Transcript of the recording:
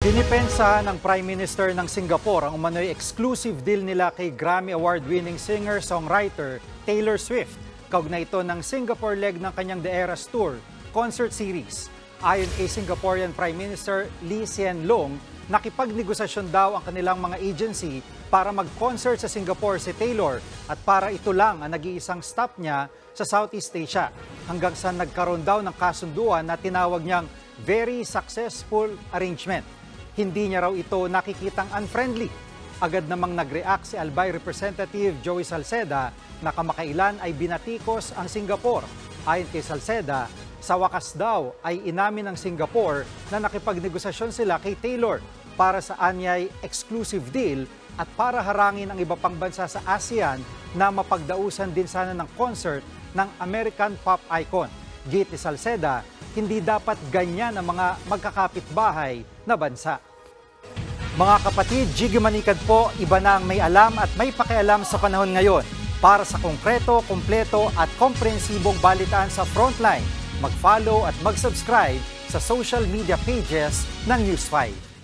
Dinipensa ng Prime Minister ng Singapore ang umano'y exclusive deal nila kay Grammy Award-winning singer-songwriter Taylor Swift, kaugnay ito ng Singapore leg ng kanyang The Eras Tour concert series. Ayon kay Singaporean Prime Minister Lee Hsien Loong, nakipagnegosasyon daw ang kanilang mga agency para mag-concert sa Singapore si Taylor at para ito lang ang nag-iisang stop niya sa Southeast Asia, hanggang sa nagkaroon daw ng kasunduan na tinawag niyang very successful arrangement. Hindi niya raw ito nakikitang unfriendly. Agad namang nag-react si Albay Representative Joey Salceda na kamakailan ay binatikos ang Singapore. Ayon kay Salceda, sa wakas daw ay inamin ng Singapore na nakipagnegosasyon sila kay Taylor para sa anyay exclusive deal at para harangin ang iba pang bansa sa ASEAN na mapagdausan din sana ng concert ng American pop icon. Git ni Salceda, hindi dapat ganyan ang mga magkakapitbahay na bansa. Mga kapatid, Jiggy Manikad po, iba na ang may alam at may pakialam sa panahon ngayon. Para sa konkreto, kumpleto at komprehensibong balitaan sa Frontline, mag-follow at mag-subscribe sa social media pages ng News 5.